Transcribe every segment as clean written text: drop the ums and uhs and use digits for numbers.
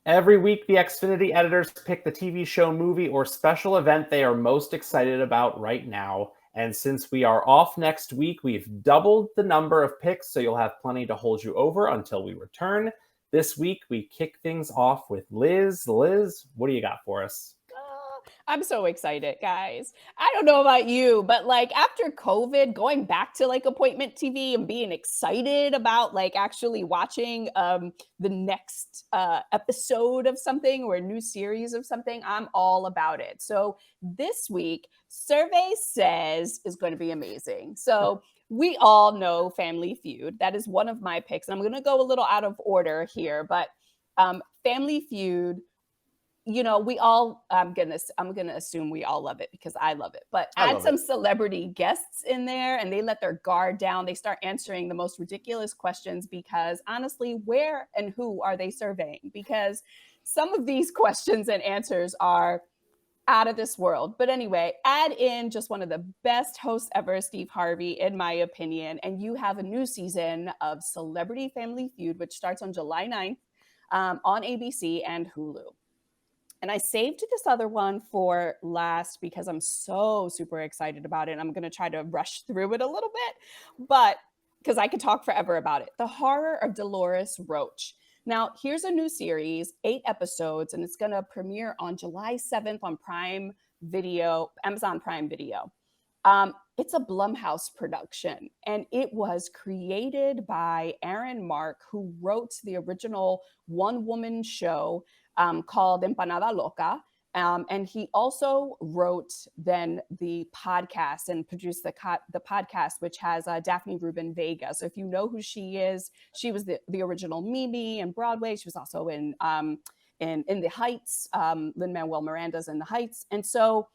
Every week, the Xfinity editors pick the TV show, movie, or special event they are most excited about right now. And since we are off next week, we've doubled the number of picks, so you'll have plenty to hold you over until we return. This week, we kick things off with Liz. Liz, what do you got for us? I'm so excited, guys. I don't know about you, but like after COVID, going back to like appointment TV and being excited about like actually watching the next episode of something or a new series of something, I'm all about it. So this week, Survey Says is going to be amazing. So we all know Family Feud. That is one of my picks. And I'm going to go a little out of order here, but Family Feud, you know, we all, I'm gonna assume we all love it because I love it, but add some celebrity guests in there and they let their guard down. They start answering the most ridiculous questions because honestly, where and who are they surveying? Because some of these questions and answers are out of this world. But anyway, add in just one of the best hosts ever, Steve Harvey, in my opinion, and you have a new season of Celebrity Family Feud, which starts on July 9th on ABC and Hulu. And I saved this other one for last because I'm so super excited about it. I'm going to try to rush through it a little bit, but because I could talk forever about it. The Horror of Dolores Roach. Now, here's a new series, 8 episodes, and it's going to premiere on July 7th on Prime Video, Amazon Prime Video. It's a Blumhouse production, and it was created by Aaron Mark, who wrote the original one-woman show called Empanada Loca. And he also wrote then the podcast and produced the podcast, which has Daphne Rubin Vega. So if you know who she is, she was the original Mimi in Broadway. She was also in The Heights, Lin-Manuel Miranda's In the Heights. And so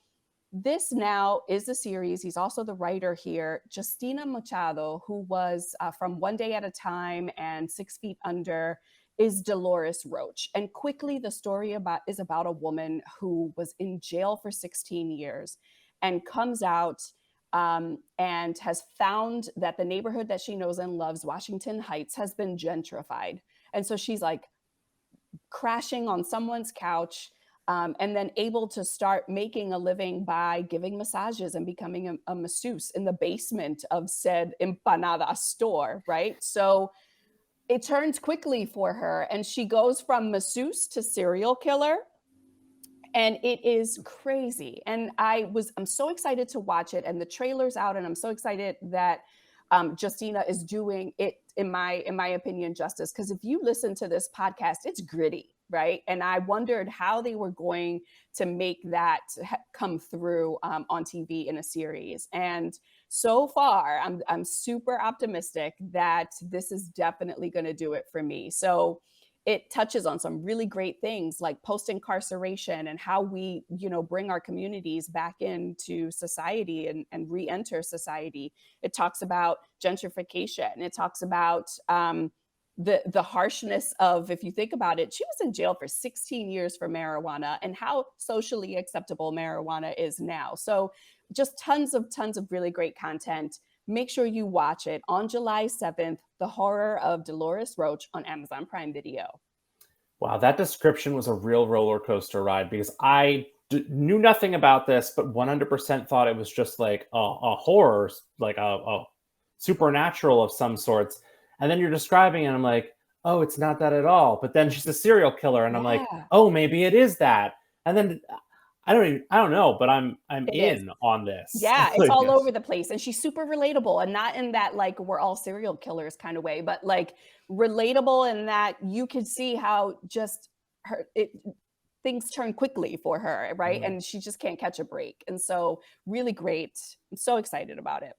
this now is the series. He's also the writer here. Justina Machado, who was from One Day at a Time and 6 Feet Under, is Dolores Roach. And quickly, the story is about a woman who was in jail for 16 years and comes out and has found that the neighborhood that she knows and loves, Washington Heights, has been gentrified. And so she's like crashing on someone's couch and then able to start making a living by giving massages and becoming a masseuse in the basement of said empanada store, right? So it turns quickly for her and she goes from masseuse to serial killer, and it is crazy. And I'm so excited to watch it, and the trailer's out, and I'm so excited that Justina is doing it, in my opinion, justice. Because if you listen to this podcast, it's gritty, right? And I wondered how they were going to make that come through on TV in a series. And so far, I'm super optimistic that this is definitely going to do it for me. So it touches on some really great things like post-incarceration and how we, bring our communities back into society and re-enter society. It talks about gentrification. It talks about the harshness of, if you think about it, she was in jail for 16 years for marijuana and how socially acceptable marijuana is now. So just tons of really great content. Make sure you watch it on July 7th, The Horror of Dolores Roach on Amazon Prime Video. Wow, that description was a real roller coaster ride because I knew nothing about this, but 100% thought it was just like a horror, like a supernatural of some sorts. And then you're describing it, and I'm like, oh, it's not that at all. But then she's a serial killer, and I'm like, oh, maybe it is that. And then I don't know, but I'm in on this. Yeah, it's all over the place. And she's super relatable, and not in that like we're all serial killers kind of way, but like relatable in that you could see how just things turn quickly for her, right? Mm-hmm. And she just can't catch a break. And so really great. I'm so excited about it.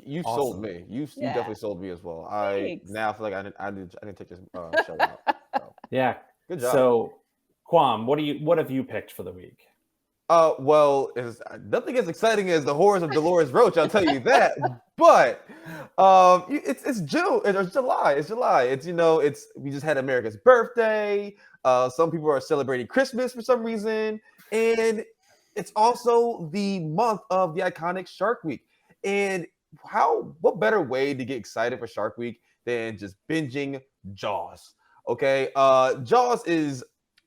You sold me. You definitely sold me as well. Thanks. I now feel like I need to take this show out. So. Yeah. Good job. So, Kwam, what have you picked for the week? Well, it's nothing as exciting as The Horrors of Dolores Roach. I'll tell you that. But it's June. It's July. It's July. It's we just had America's birthday. Some people are celebrating Christmas for some reason, and it's also the month of the iconic Shark Week. And what better way to get excited for Shark Week than just binging Jaws? Okay, Jaws is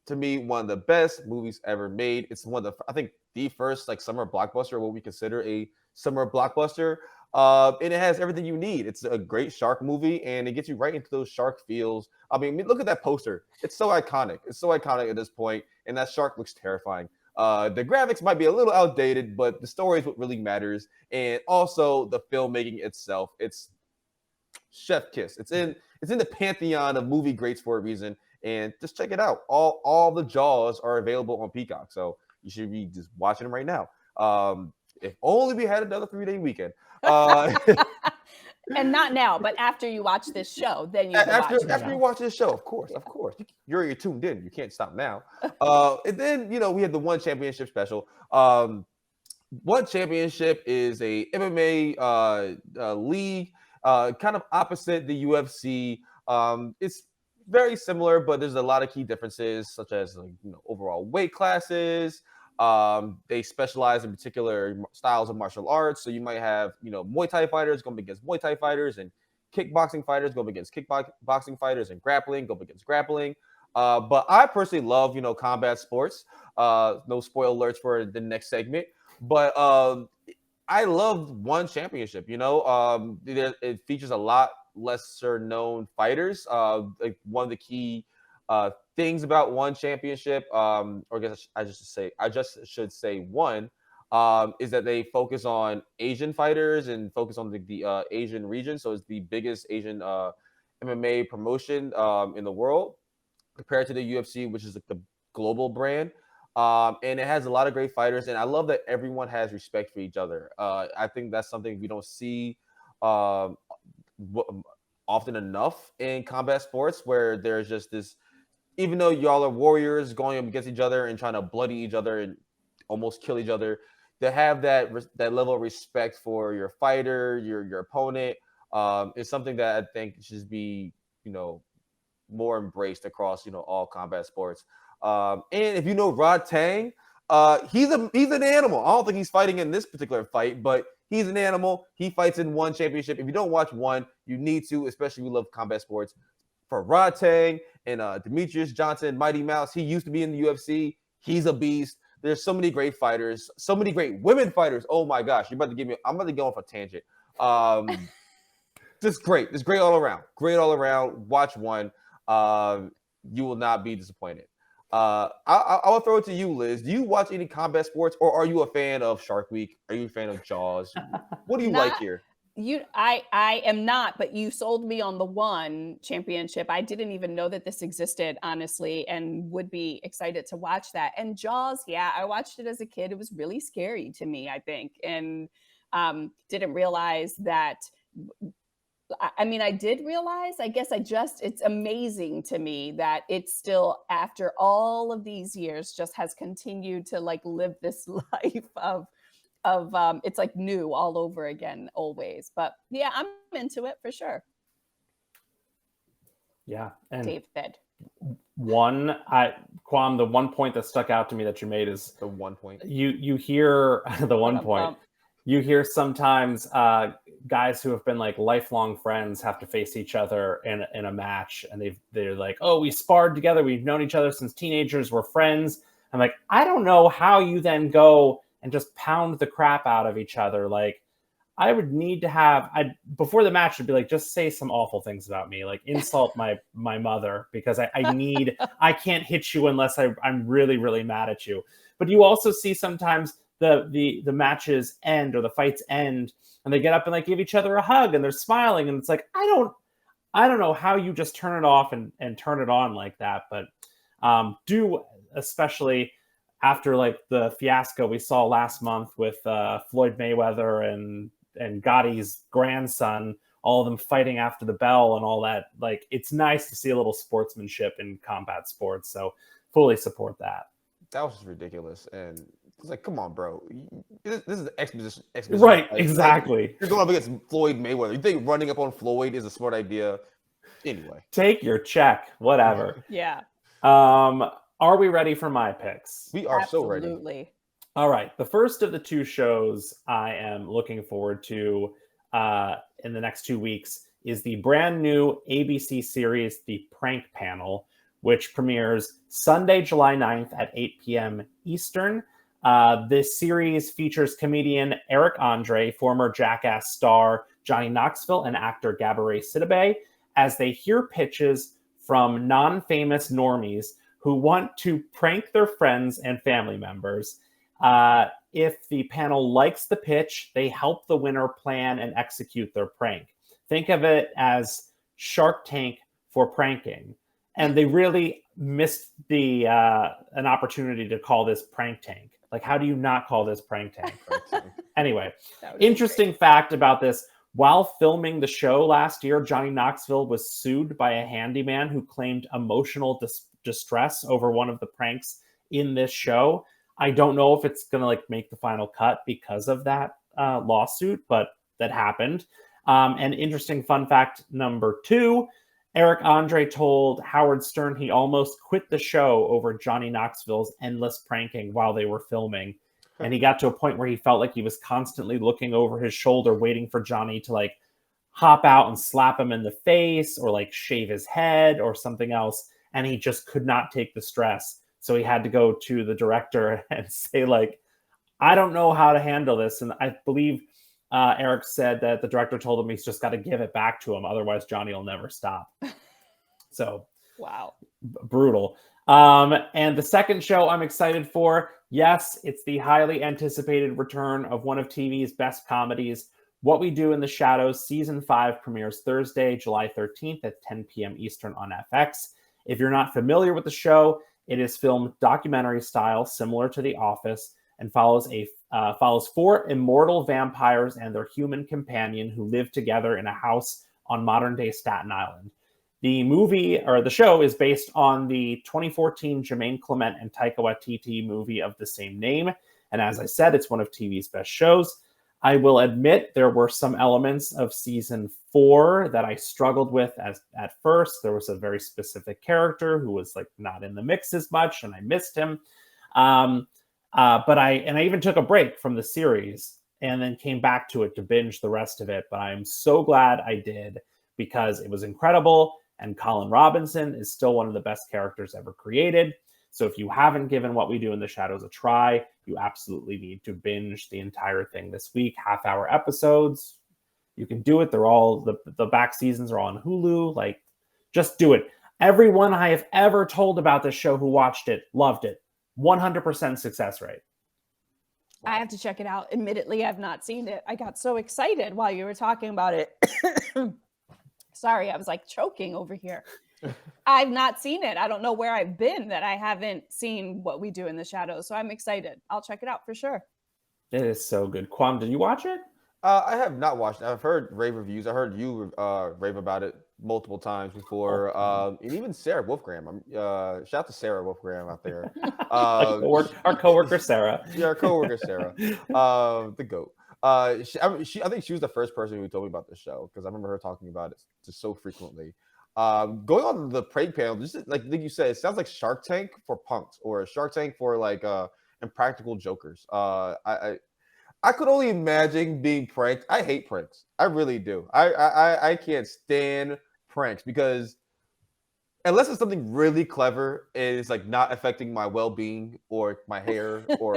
to me, one of the best movies ever made. It's one of the, I think, the first like summer blockbuster, what we consider a summer blockbuster. And it has everything you need. It's a great shark movie, and it gets you right into those shark feels. I mean, look at that poster. It's so iconic. It's so iconic at this point, and that shark looks terrifying. The graphics might be a little outdated, but the story is what really matters, and also the filmmaking itself. It's chef kiss. It's in the pantheon of movie greats for a reason. And just check it out. All the Jaws are available on Peacock, so you should be just watching them right now. If only we had another 3-day weekend. And not now, but after you watch this show, then you after watch you watch this show, of course. You're tuned in. You can't stop now. And then we had the One Championship special. One Championship is a MMA league, kind of opposite the UFC. It's very similar, but there's a lot of key differences, such as overall weight classes. They specialize in particular styles of martial arts. So you might have Muay Thai fighters going against Muay Thai fighters, and kickboxing fighters going against kickboxing fighters, and grappling going against grappling. But I personally love combat sports. No spoiler alerts for the next segment, but I love One Championship. It features a lot lesser known fighters. Like one of the key things about One Championship, or I guess I just should say one, is that they focus on Asian fighters and focus on the Asian region. So it's the biggest Asian MMA promotion in the world compared to the UFC, which is like the global brand. And it has a lot of great fighters, and I love that everyone has respect for each other. I think that's something we don't see often enough in combat sports, where there's just this, even though y'all are warriors going up against each other and trying to bloody each other and almost kill each other, to have that level of respect for your fighter, your opponent, is something that I think should be more embraced across all combat sports. And if Rod Tang, he's an animal. I don't think he's fighting in this particular fight, but he's an animal. He fights in One Championship. If you don't watch One, you need to, especially if you love combat sports. For Rod Tang and Demetrius Johnson, Mighty Mouse, he used to be in the UFC. He's a beast. There's so many great fighters, so many great women fighters. Oh my gosh, I'm about to go off a tangent. Just great. It's great all around. Great all around. Watch One. You will not be disappointed. I'll throw it to you, Liz. Do you watch any combat sports, or are you a fan of Shark Week? Are you a fan of Jaws? What do you like here? I am not, but you sold me on the One Championship. I didn't even know that this existed, honestly, and would be excited to watch that. And Jaws, yeah, I watched it as a kid. It was really scary to me, I think, and didn't realize that. I mean, I did realize, I guess it's amazing to me that it's still, after all of these years, just has continued to live this life of it's like new all over again, always. But yeah, I'm into it for sure. Yeah. And David. Kwam, the one point that stuck out to me that you made is the 1 point. You hear the 1 point. You hear sometimes guys who have been lifelong friends have to face each other in a match, and they're like, oh, we sparred together, we've known each other since teenagers, we're friends. I'm like, I don't know how you then go and just pound the crap out of each other. I would need to have, before the match, would be just say some awful things about me, insult my mother, because I can't hit you unless I'm really, really mad at you. But you also see sometimes the matches end, or the fights end, and they get up and give each other a hug, and they're smiling, and it's I don't know how you just turn it off and turn it on like that. But do, especially after the fiasco we saw last month with Floyd Mayweather and Gotti's grandson, all of them fighting after the bell and all that. It's nice to see a little sportsmanship in combat sports. So fully support that. That was just ridiculous. And it's come on, bro. This is an exposition. Right, exactly. You're going up against Floyd Mayweather. You think running up on Floyd is a smart idea? Anyway. Take your check, whatever. Yeah. Are we ready for my picks? We are so ready. Absolutely. All right. The first of the two shows I am looking forward to in the next 2 weeks is the brand new ABC series, The Prank Panel, which premieres Sunday, July 9th at 8 p.m. Eastern. This series features comedian Eric Andre, former Jackass star Johnny Knoxville, and actor Gabourey Sidibe, as they hear pitches from non-famous normies who want to prank their friends and family members. If the panel likes the pitch, they help the winner plan and execute their prank. Think of it as Shark Tank for pranking. And they really missed an opportunity to call this Prank Tank. Like, how do you not call this Prank Tank? Anyway, interesting fact about this. While filming the show last year, Johnny Knoxville was sued by a handyman who claimed emotional distress over one of the pranks in this show. I don't know if it's going to make the final cut because of that lawsuit, but that happened. And interesting fun fact number 2, Eric Andre told Howard Stern he almost quit the show over Johnny Knoxville's endless pranking while they were filming. And he got to a point where he felt like he was constantly looking over his shoulder, waiting for Johnny to hop out and slap him in the face or shave his head or something else. And he just could not take the stress. So he had to go to the director and say, I don't know how to handle this. And I believe Eric said that the director told him he's just got to give it back to him. Otherwise, Johnny will never stop. So, wow. Brutal. And the second show I'm excited for, yes, it's the highly anticipated return of one of TV's best comedies. What We Do in the Shadows Season 5 premieres Thursday, July 13th at 10 p.m. Eastern on FX. If you're not familiar with the show, it is filmed documentary style, similar to The Office, and follows 4 immortal vampires and their human companion who live together in a house on modern-day Staten Island. The show is based on the 2014 Jermaine Clement and Taika Waititi movie of the same name, and as I said, it's one of TV's best shows. I will admit there were some elements of season 4 that I struggled with at first. There was a very specific character who was not in the mix as much, and I missed him. But I even took a break from the series and then came back to it to binge the rest of it. But I'm so glad I did, because it was incredible. And Colin Robinson is still one of the best characters ever created. So if you haven't given What We Do in the Shadows a try, you absolutely need to binge the entire thing this week. Half-hour episodes. You can do it. They're all, the back seasons are all on Hulu. Just do it. Everyone I have ever told about this show who watched it loved it. 100% success rate. I have to check it out. Admittedly, I've not seen it. I got so excited while you were talking about it. Sorry, I was choking over here. I've not seen it. I don't know where I've been that I haven't seen What We Do in the Shadows. So I'm excited. I'll check it out for sure. It is so good. Kwam, did you watch it? I have not watched it. I've heard rave reviews. I heard you rave about it multiple times before. And even Sarah Wolfgram. Shout out to Sarah Wolfgram out there. Our coworker Sarah. Yeah, our coworker Sarah. The GOAT. I think she was the first person who told me about this show, because I remember her talking about it just so frequently. Going on the prank panel, just like you said, it sounds like Shark Tank for punks, or a Shark Tank for impractical jokers. I could only imagine being pranked. I hate pranks. I really do. I can't stand pranks, because unless it's something really clever and it's not affecting my well-being or my hair or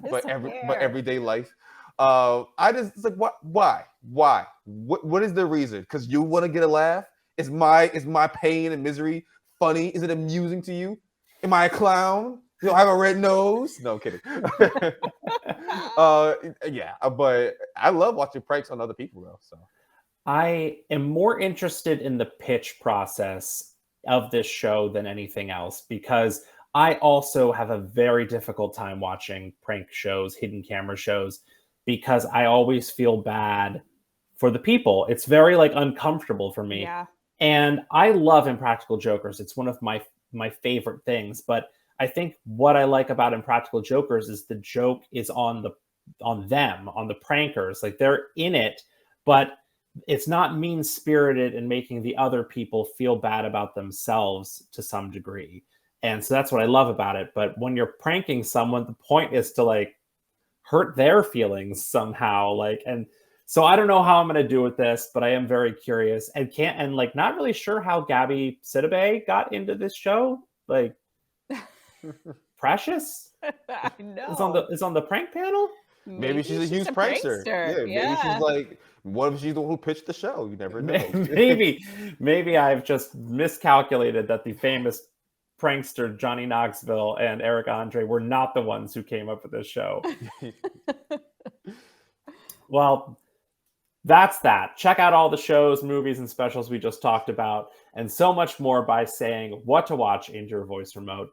but everyday life. I just, it's why? What is the reason? Because you want to get a laugh? Is my pain and misery funny? Is it amusing to you? Am I a clown? You don't have a red nose? No, I'm kidding. Yeah, but I love watching pranks on other people though. So I am more interested in the pitch process of this show than anything else, because I also have a very difficult time watching prank shows, hidden camera shows, because I always feel bad for the people. It's very uncomfortable for me. Yeah. And I love Impractical Jokers. It's one of my favorite things. But I think what I like about Impractical Jokers is the joke is on the prankers. They're in it, but it's not mean-spirited and making the other people feel bad about themselves to some degree. And so that's what I love about it. But when you're pranking someone, the point is to hurt their feelings somehow. And So I don't know how I'm going to do with this, but I am very curious and like not really sure how Gabby Sidibe got into this show. Like Precious I know. is on the prank panel. Maybe she's a huge prankster. Yeah, maybe she's like, what if she's the one who pitched the show? You never know. maybe I've just miscalculated that the famous prankster Johnny Knoxville and Eric Andre were not the ones who came up with this show. Well, that's that. Check out all the shows, movies, and specials we just talked about, and so much more by saying what to watch in your voice remote.